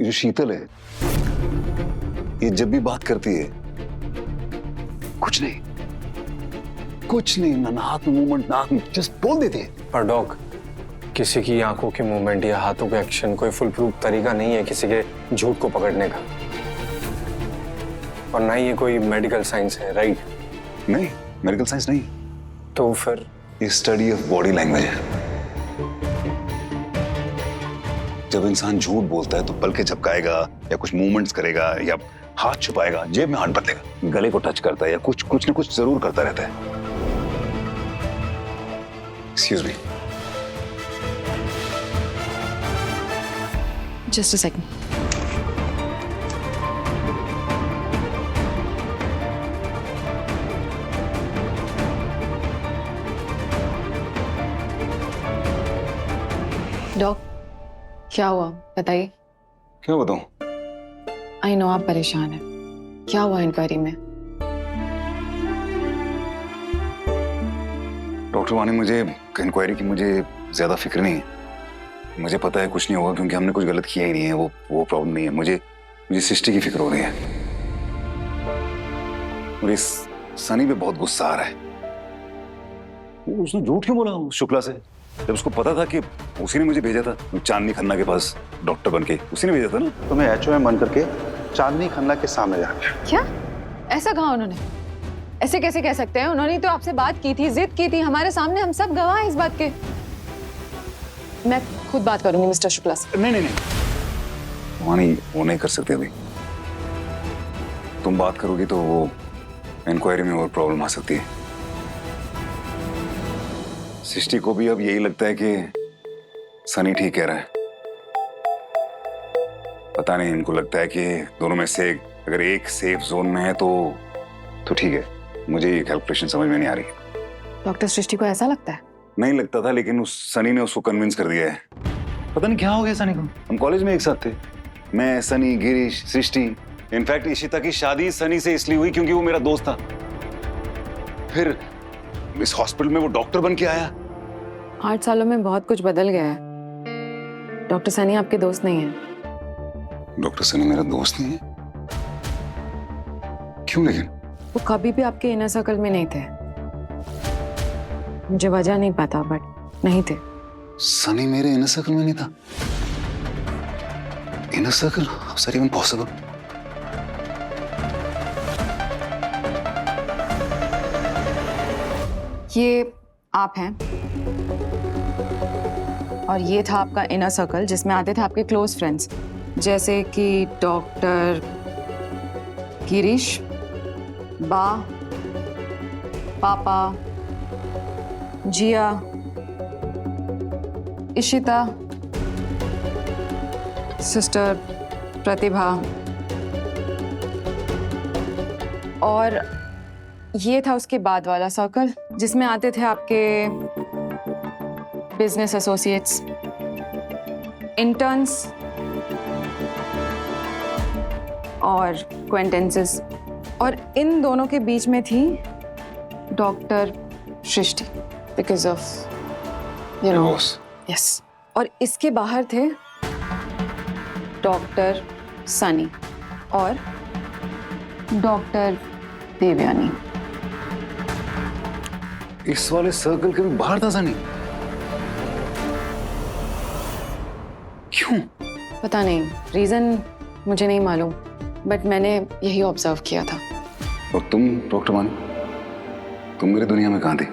ये जो शीतल है, ये जब भी बात करती है कुछ नहीं, ना हाथ में मूवमेंट, ना जस्ट बोल देती है। पर डॉग, किसी की आंखों की मूवमेंट या हाथों के एक्शन कोई फुल प्रूफ तरीका नहीं है किसी के झूठ को पकड़ने का, और ना ही ये कोई मेडिकल साइंस है, राइट? नहीं, मेडिकल साइंस नहीं। तो फिर ये स्टडी ऑफ बॉडी लैंग्वेज है। जब इंसान झूठ बोलता है तो पलके झपकाएगा या कुछ मूवमेंट्स करेगा या हाथ छुपाएगा, जेब में हाथ बदलेगा, गले को टच करता है या कुछ ना कुछ जरूर करता रहता है। Excuse me, just a second. Doc, क्या हुआ बताइए। क्या बताऊं? आई नो आप परेशान हैं। क्या हुआ इंक्वायरी में? डॉक्टर वानी, मुझे इंक्वायरी की मुझे ज्यादा फिक्र नहीं है। मुझे पता है कुछ नहीं होगा क्योंकि हमने कुछ गलत किया ही नहीं है। वो प्रॉब्लम नहीं है। मुझे सृष्टि की फिक्र हो रही है। मुझे सनी पे बहुत गुस्सा आ रहा है। उसने झूठ क्यों बोला उस शुक्ला से, जब उसको पता था कि उसी ने मुझे भेजा था चांदनी खन्ना के पास डॉक्टर बनके, उसी ने भेजा था ना। तुम्हें HOM बन करके चांदनी खन्ना के सामने जाना। क्या ऐसा कहा उन्होंने? ऐसे कैसे कह सकते हैं? उन्होंने तो आपसे बात की थी, जिद की थी हमारे सामने, हम सब गवाह हैं इस बात के। मैं खुद बात करूंगी मिस्टर शुक्ला से। नहीं, वानी वो नहीं कर सकते अभी। तुम बात करोगी तो वो इंक्वायरी में और प्रॉब्लम आ सकती है। सृष्टि को भी अब यही लगता है कि सनी ठीक कह रहा है। पता नहीं, इनको लगता है कि दोनों में से अगर एक सेफ जोन में है तो ठीक है। मुझे ये कैलकुलेशन समझ में नहीं आ रही। डॉक्टर सृष्टि को ऐसा लगता है? नहीं लगता था, लेकिन उस सनी ने उसको कन्विंस कर दिया है। पता नहीं क्या हो गया सनी को। हम कॉलेज में एक साथ थे, मैं, सनी, गिरीश, सृष्टि। इनफैक्ट इशिता की शादी सनी से इसलिए हुई क्योंकि वो मेरा दोस्त था। फिर इस हॉस्पिटल में वो डॉक्टर बन के आया। 8 सालों में बहुत कुछ बदल गया है। डॉक्टर सनी आपके दोस्त नहीं है। डॉक्टर सनी मेरा दोस्त नहीं है? क्यों? लेकिन वो कभी भी आपके इनर सर्कल में नहीं थे। मुझे वजह नहीं पता, बट नहीं थे। सनी मेरे इनर सर्कल में नहीं था? Inner circle? How is that even possible? ये आप हैं और ये था आपका इनर सर्कल जिसमें आते थे आपके क्लोज फ्रेंड्स, जैसे कि डॉक्टर गिरीश, बा, पापा, जिया, इशिता, सिस्टर प्रतिभा, और ये था उसके बाद वाला सर्कल जिसमें आते थे आपके बिजनेस एसोसिएट्स, इंटर्न्स और क्वेंटेंसेस, और इन दोनों के बीच में थी doctor Srishti, because of you know. Yes. और इसके बाहर थे डॉक्टर सनी और डॉक्टर देवयानी। इस वाले सर्कल के भी बाहर था सनी? क्यों? पता नहीं, रीजन मुझे नहीं मालूम, बट मैंने यही ऑब्जर्व किया था। और तुम डॉक्टर वानी, तुम मेरी दुनिया में कहां थी?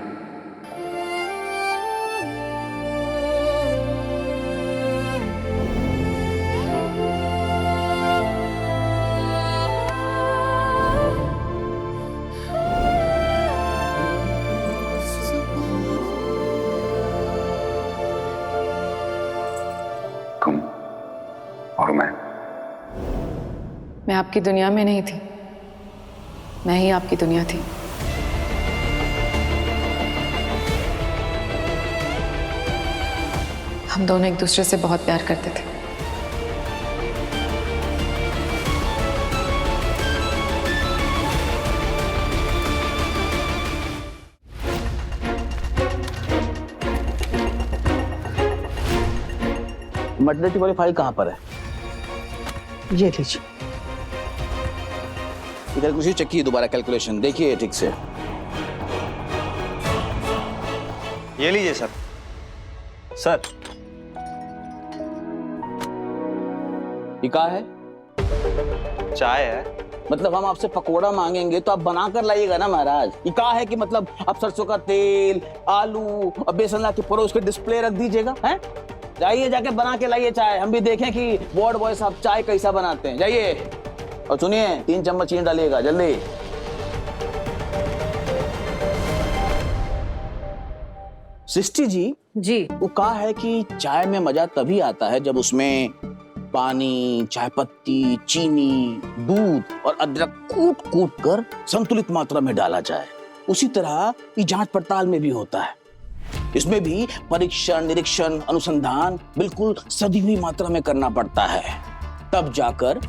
तुम और मैं आपकी दुनिया में नहीं थी, मैं ही आपकी दुनिया थी। हम दोनों एक दूसरे से बहुत प्यार करते थे। मटरनिटी वाली फाइल कहाँ पर है? ये लीजिए। इधर कुछ चेक कीजिए दोबारा कैलकुलेशन, देखिए ठीक से। ये लीजिए सर। सर ये क्या है? चाय है। मतलब हम आपसे पकोड़ा मांगेंगे तो आप बना कर लाइएगा ना महाराज। ये क्या है कि मतलब आप सरसों का तेल, आलू और बेसन ला के परोस के डिस्प्ले रख दीजिएगा? हैं? जाइए जाके बना के लाइए चाय, हम भी देखें कि वार्ड बॉय साहब चाय कैसा बनाते हैं। जाइए और सुनिए 3 चम्मच चीनी डालिएगा जल्दी। सृष्टि जी जी। वो कहा है कि चाय में मजा तभी आता है जब उसमें पानी, चाय पत्ती, चीनी, दूध और अदरक कूट कूट कर संतुलित मात्रा में डाला जाए। उसी तरह ये जांच पड़ताल में भी होता है। इसमें भी परीक्षण, निरीक्षण, अनुसंधान बिल्कुल सधी हुई मात्रा में करना पड़ता है, तब जाकर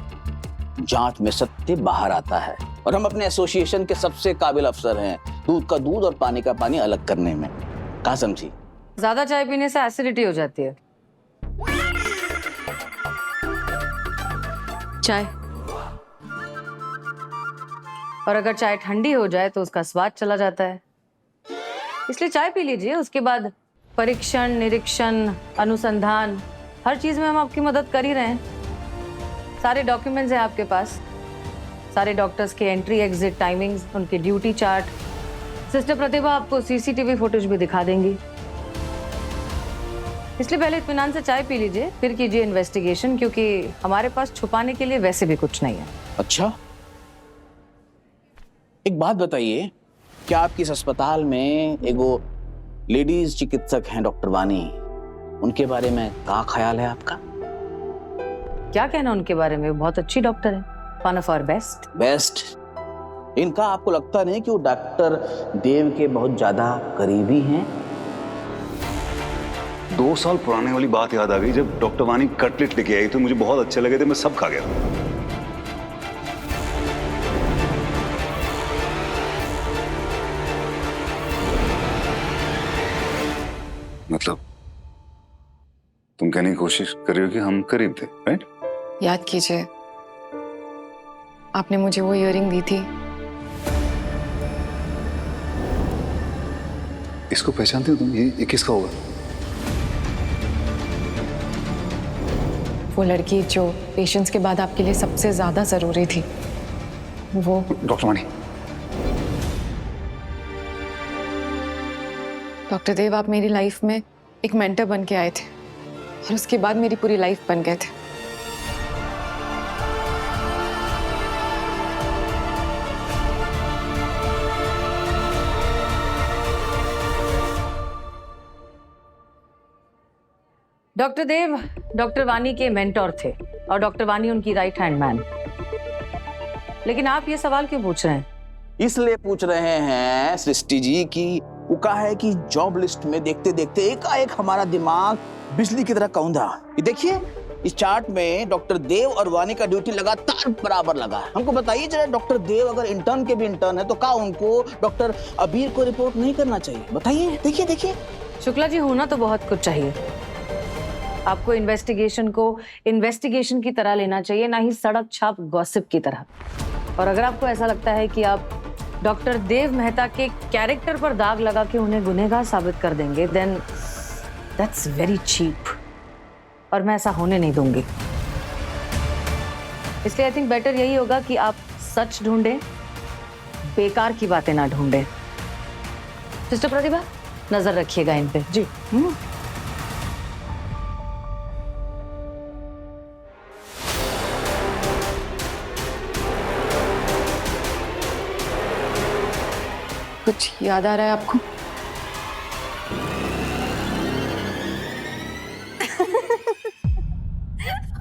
जांच में सत्य बाहर आता है। और हम अपने एसोसिएशन के सबसे काबिल अफसर हैं दूध का दूध और पानी का पानी अलग करने में। कहा समझी? ज्यादा चाय पीने से एसिडिटी हो जाती है। चाय, और अगर चाय ठंडी हो जाए तो उसका स्वाद चला जाता है। इसलिए चाय पी लीजिए, उसके बाद परीक्षण, निरीक्षण, अनुसंधान, हर चीज में हम आपकी मदद कर ही रहे हैं। सारे डॉक्यूमेंट्स हैं आपके पास, सारे डॉक्टर्स के एंट्री एग्जिट टाइमिंग्स, उनके ड्यूटी चार्ट। सिस्टर प्रतिभा आपको सीसीटीवी फुटेज भी दिखा देंगी। इसलिए पहले इत्मीनान से चाय पी लीजिए, फिर कीजिए इन्वेस्टिगेशन, क्योंकि हमारे पास छुपाने के लिए वैसे भी कुछ नहीं है। अच्छा, एक बात बताइए, क्या आपके इस अस्पताल में एगो लेडीज चिकित्सक हैं डॉक्टर वानी, उनके बारे में क्या ख्याल है आपका? क्या कहना उनके बारे में, वो बहुत अच्छी डॉक्टर है, one of our best. Best? इनका आपको लगता नहीं कि वो डॉक्टर देव के बहुत ज्यादा करीबी हैं? 2 साल पुराने वाली बात याद आ गई, जब डॉक्टर वानी कटलेट लेके आई तो मुझे बहुत अच्छे लगे थे, मैं सब खा गया। मतलब तुम कहने की कोशिश कर रही हो कि हम करीब थे, राइट? याद कीजिए, आपने मुझे वो इयररिंग दी थी। इसको पहचानते हो तुम? ये किसका होगा? वो लड़की जो पेशेंट्स के बाद आपके लिए सबसे ज्यादा जरूरी थी, वो। डॉक्टर वानी। डॉक्टर देव, आप मेरी लाइफ में एक मेंटर बन के आए थे और उसके बाद मेरी पूरी लाइफ बन गए थे। डॉक्टर देव डॉक्टर वानी के मेंटोर थे और डॉक्टर वानी उनकी राइट हैंड मैन। लेकिन आप ये सवाल क्यों पूछ रहे हैं? इसलिए पूछ रहे हैं सृष्टि जी की वो कहा है कि जॉब लिस्ट में देखते देखते एकाएक हमारा दिमाग बिजली की तरह कौंधा। ये देखिए, इस चार्ट में डॉक्टर देव और वानी का ड्यूटी लगातार बराबर लगा है। हमको बताइए जरा, डॉक्टर देव अगर इंटर्न के भी इंटर्न है तो क्या उनको डॉक्टर अबीर को रिपोर्ट नहीं करना चाहिए? बताइए, देखिए देखिए। शुक्ला जी, होना तो बहुत कुछ चाहिए। आपको इन्वेस्टिगेशन को इन्वेस्टिगेशन की तरह लेना चाहिए, ना ही सड़क छाप गॉसिप की तरह। और अगर आपको ऐसा लगता है कि आप डॉक्टर देव मेहता के कैरेक्टर पर दाग लगा के उन्हें गुनहगार साबित कर देंगे, देन दैट्स वेरी चीप, और मैं ऐसा होने नहीं दूंगी। इसलिए आई थिंक बेटर यही होगा कि आप सच ढूंढें, बेकार की बातें ना ढूंढें। सिस्टर प्रतिभा, नजर रखिएगा इन पे। जी। कुछ याद आ रहा है आपको?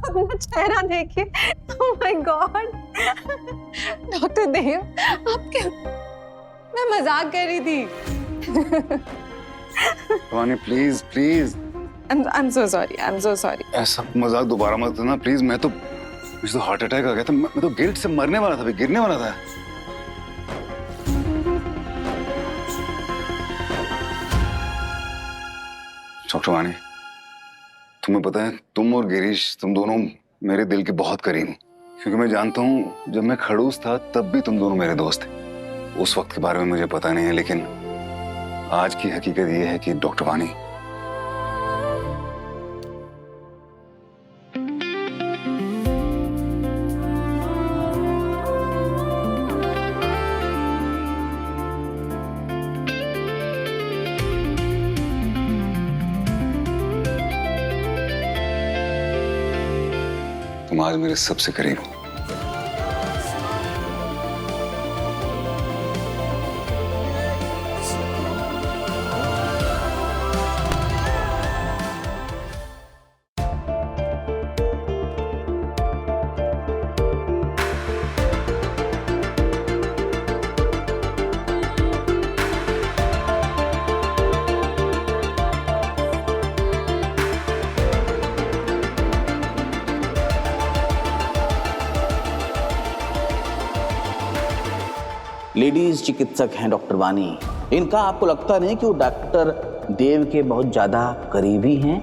अपना चेहरा देखिए। ओह माय गॉड, डॉक्टर देव, आप क्या? मैं मजाक कर रही थी। वानी please please. I'm so sorry, I'm so sorry. ऐसा मजाक दोबारा मत करना प्लीज। मुझे तो हार्ट अटैक आ गया था, मैं तो गिल्ट से मरने वाला था, गिरने वाला था। डॉक्टर वानी, तुम्हें पता है, तुम और गिरीश, तुम दोनों मेरे दिल के बहुत करीब हो। क्योंकि मैं जानता हूं जब मैं खड़ूस था तब भी तुम दोनों मेरे दोस्त थे। उस वक्त के बारे में मुझे पता नहीं है, लेकिन आज की हकीकत यह है कि डॉक्टर वानी तुम आज मेरे सबसे करीब हो। लेडीज चिकित्सक हैं डॉक्टर वानी। इनका आपको लगता नहीं कि वो डॉक्टर देव के बहुत ज्यादा करीबी हैं?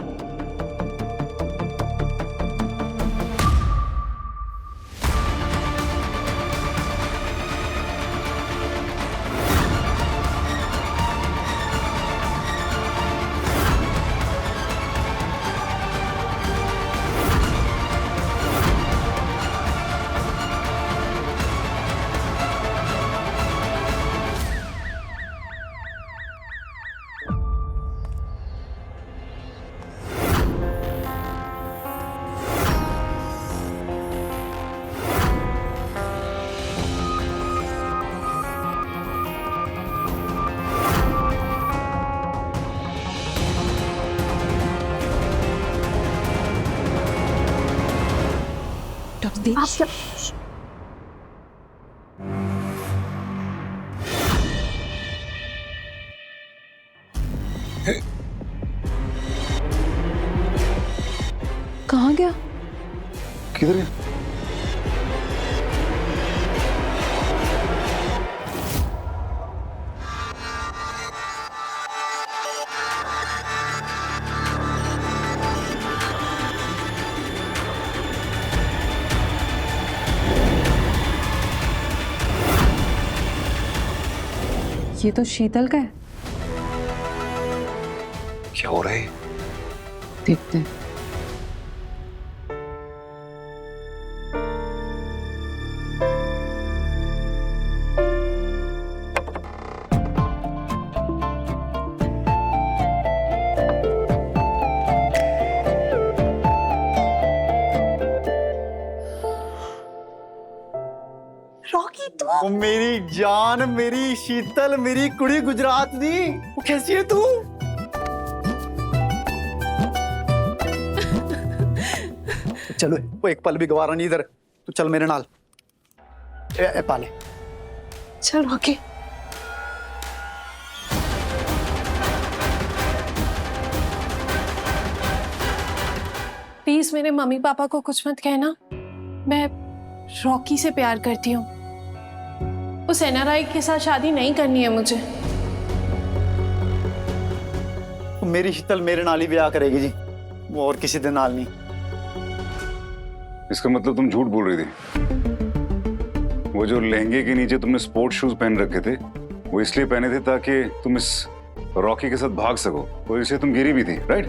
आप क्या कहाँ गया? किधर है? ये तो शीतल का है। क्या हो रहा है? देखते हैं। रॉकी तू ओ मेरी जान, मेरी शीतल, मेरी कुड़ी गुजरात दी, वो कैसी है तू? चलो वो एक पल भी गवारा नहीं इधर, तू चल मेरे नाल। ए पाले चल रॉकी। प्लीज मेरे मम्मी पापा को कुछ मत कहना। मैं रॉकी से प्यार करती हूँ। उस एनआरआई के साथ शादी नहीं करनी है मुझे। मेरी शीतल मेरे नाल ही ब्याह करेगी जी, वो और किसी दे नाल नहीं। इसका मतलब तुम झूठ बोल रही थी। वो जो लहंगे के नीचे तुमने स्पोर्ट्स शूज पहन रखे थे वो इसलिए पहने थे ताकि तुम इस रॉकी के साथ भाग सको, और इसलिए तुम गिरी भी थी, राइट?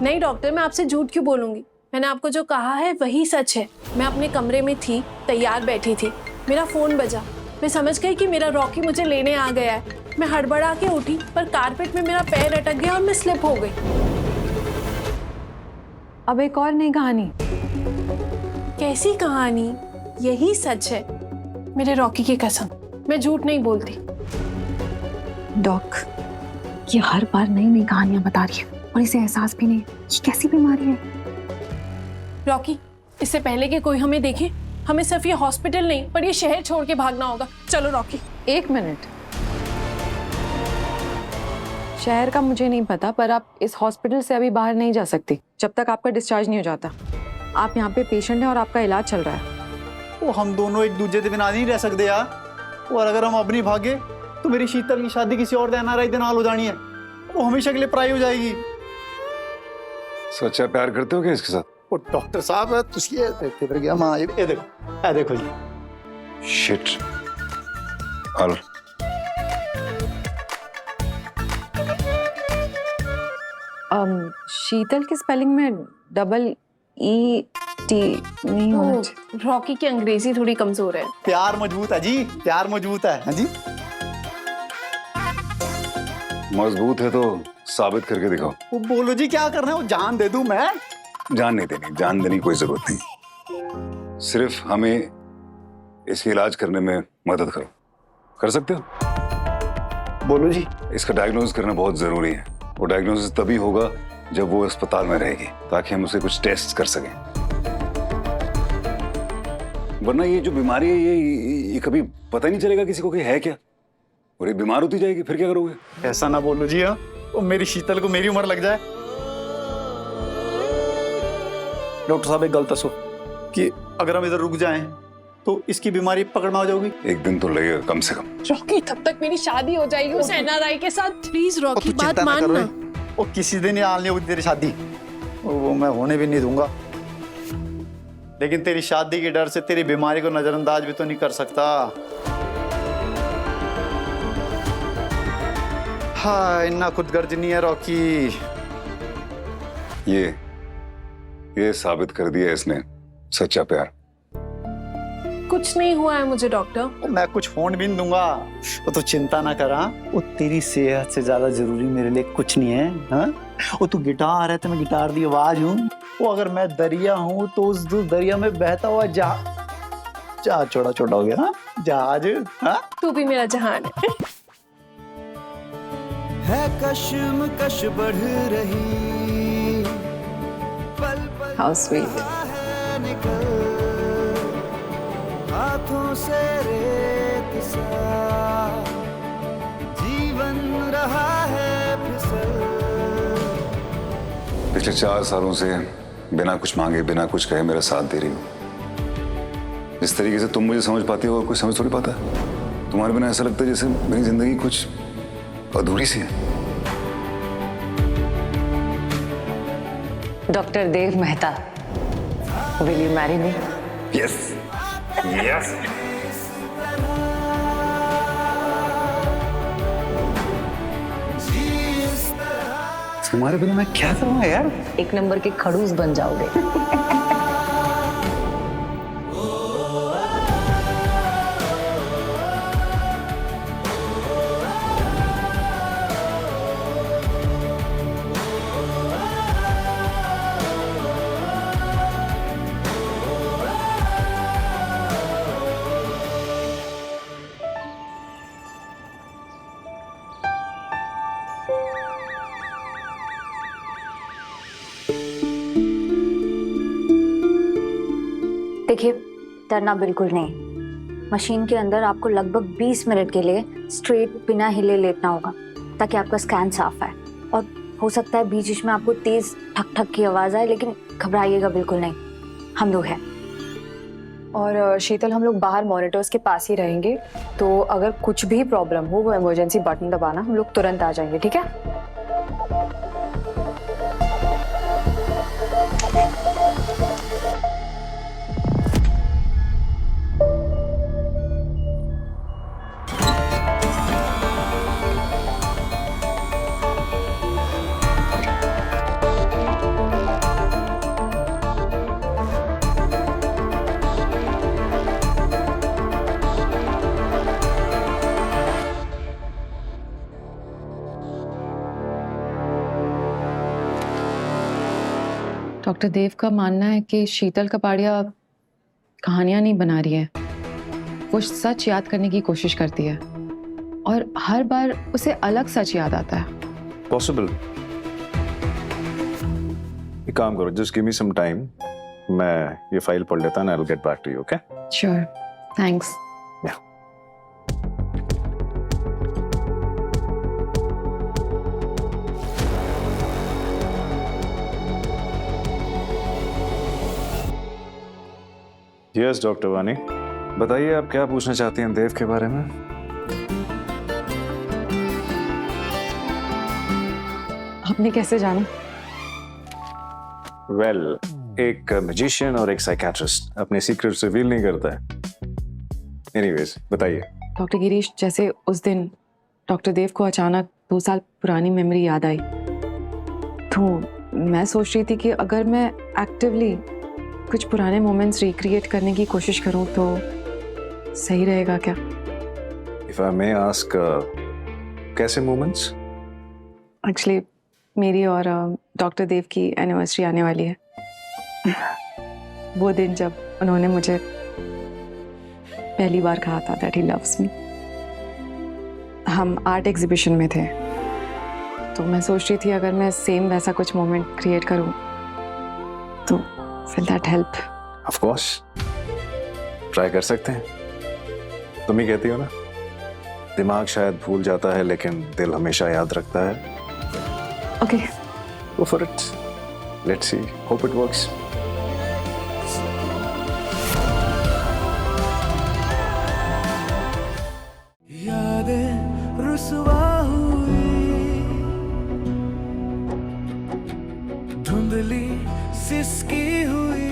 नहीं डॉक्टर, मैं आपसे झूठ क्यों बोलूंगी? मैंने आपको जो कहा है वही सच है। मैं अपने कमरे में थी, तैयार बैठी थी, मेरा फोन बजा। मैं समझ गई कि मेरा रॉकी मुझे लेने आ गया है। मैं हड़बड़ा के उठी, पर कारपेट में मेरा पैर अटक गया और मैं स्लिप हो गई। अब एक और नई कहानी। कैसी कहानी? यही सच है, मेरे रॉकी की कसम। मैं झूठ नहीं बोलती। डॉक, ये हर बार नई नई कहानियां बता रही है और इसे एहसास भी नहीं। ये कैसी बीमारी है? रॉकी, इससे पहले कि कोई हमें देखे, हमें सिर्फ ये हॉस्पिटल नहीं पर ये शहर छोड़ के भागना होगा। चलो रॉकी। एक मिनट, शहर का मुझे नहीं पता, पर आप इस हॉस्पिटल से अभी बाहर नहीं जा सकती जब तक आपका डिस्चार्ज नहीं हो जाता। आप यहाँ पे पेशेंट हैं और आपका इलाज चल रहा है। वो हम दोनों एक दूसरे के बिना नहीं रह सकते यार। और अगर हम अब नहीं भागे तो मेरी शीतल की शादी किसी और एनआरआई के नाल हो जानी है। वो हमेशा के लिए पराई हो जाएगी। सच्चा प्यार करते हो क्या इसके साथ? वो डॉक्टर साहब तुसी किधर गया मां ये देखो जी शिट और शीतल की स्पेलिंग में डबल ई टी नहीं होना चाहिए। रॉकी की अंग्रेजी थोड़ी कमजोर है। प्यार मजबूत है जी, प्यार मजबूत है। हाँ जी, मजबूत है तो साबित करके दिखाओ। वो बोलो जी क्या करना है, वो जान दे दूं मैं? जान नहीं देनी, जान देने की कोई जरूरत नहीं, सिर्फ हमें इसके इलाज करने में मदद करो। कर सकते हो? बोलो जी। इसका डायग्नोसिस करना बहुत जरूरी है। वो डायग्नोसिस तभी होगा जब वो अस्पताल में रहेगी, ताकि हम उसे कुछ टेस्ट कर सकें। वरना ये जो बीमारी है ये कभी पता ही नहीं चलेगा किसी को कि है क्या, और ये बीमार होती जाएगी, फिर क्या करोगे? ऐसा ना बोलो जी। हाँ, वो मेरी शीतल को मेरी उम्र लग जाए। डॉक्टर साहब एक गलत सो कि अगर हम इधर रुक जाएं तो इसकी बीमारी पकड़ में आ जाओगी। एक दिन तो लगेगा कम से कम। रॉकी तब तक मेरी शादी हो जाएगी उस एनआरआई के साथ। प्लीज रॉकी बात मानना। वो किसी दिन ही आने होगी तेरी शादी, वो मैं होने भी नहीं दूंगा। लेकिन तेरी शादी के डर से तेरी बीमारी को नजरअंदाज भी तो नहीं कर सकता। हाँ, इन्ना खुदगर्ज नहीं है रॉकी। ये साबित कर दिया इसने सच्चा प्यार। कुछ नहीं हुआ है मुझे डॉक्टर। मैं कुछ फोन भी नहीं दूंगा, वो तो चिंता ना करा। वो तेरी सेहत से ज्यादा जरूरी मेरे लिए कुछ नहीं है। हाँ, वो तू गिटार है तो मैं गिटार की आवाज हूँ। वो अगर मैं दरिया हूँ तो उस दरिया में बहता हुआ जहाज छोटा छोटा हो गया ना, जहाज। हाँ, तू भी मेरा जहान है कश्मकश बढ़ रही, पल पल How sweet. है निकल हाथों से रेत सा, जीवन रहा है फिसल। पिछले 4 सालों से बिना कुछ मांगे, बिना कुछ कहे मेरा साथ दे रही हो। जिस तरीके से तुम मुझे समझ पाती हो और कोई समझ थोड़ी पाता है। तुम्हारे बिना ऐसा लगता है जैसे मेरी जिंदगी कुछ अधूरी सी है। Doctor Dev Mehta, will you marry me? Yes yes. तुम्हारे बिना मैं क्या करूंगा यार? 1 नंबर के खड़ूस बन जाओगे। देखिए, डरना बिल्कुल नहीं। मशीन के अंदर आपको लगभग 20 मिनट के लिए स्ट्रेट बिना हिले लेटना होगा ताकि आपका स्कैन साफ आए। और हो सकता है बीच बीच में आपको तेज ठक ठक की आवाज़ आए, लेकिन घबराइएगा बिल्कुल नहीं, हम लोग हैं। और शीतल, हम लोग बाहर मॉनिटर्स के पास ही रहेंगे, तो अगर कुछ भी प्रॉब्लम हो वो इमरजेंसी बटन दबाना, हम लोग तुरंत आ जाएंगे, ठीक है? डॉक्टर देव का मानना है कि शीतल कपाड़िया कहानियां नहीं बना रही है, वो सच याद करने की कोशिश करती है और हर बार उसे अलग सच याद आता है। पॉसिबल। एक काम करो, just give me some time, मैं ये फाइल पढ़ लेता हूं, I will get back to you, okay? Sure, thanks. Yes doctor Wani, बताइए आप क्या पूछना चाहती हैं देव के बारे में? आपने कैसे जाना? वेल, एक मैजिशियन और एक साइकियाट्रिस्ट अपने सीक्रेट्स रिवील नहीं करता है। एनीवेज बताइए। डॉक्टर गिरीश, जैसे उस दिन डॉक्टर देव को अचानक 2 साल पुरानी मेमोरी याद आई, तो मैं सोच रही थी कि अगर मैं एक्टिवली कुछ पुराने मोमेंट्स रिक्रिएट करने की कोशिश करूं तो सही रहेगा क्या? इफ आई मे आस्क, कैसे मोमेंट्स? एक्चुअली मेरी और डॉक्टर देव की एनिवर्सरी आने वाली है। वो दिन जब उन्होंने मुझे पहली बार कहा था दैट ही लव्स मी। हम आर्ट एग्जीबिशन में थे, तो मैं सोच रही थी अगर मैं सेम वैसा कुछ मोमेंट क्रिएट करूं तो will that help? Of course, try कर सकते हैं। तुम ही कहती हो ना, दिमाग शायद भूल जाता है लेकिन दिल हमेशा याद रखता है। Okay, go for it, let's see, hope it works. यादें रुसवा हुई, धुंधली सिसकी हुई,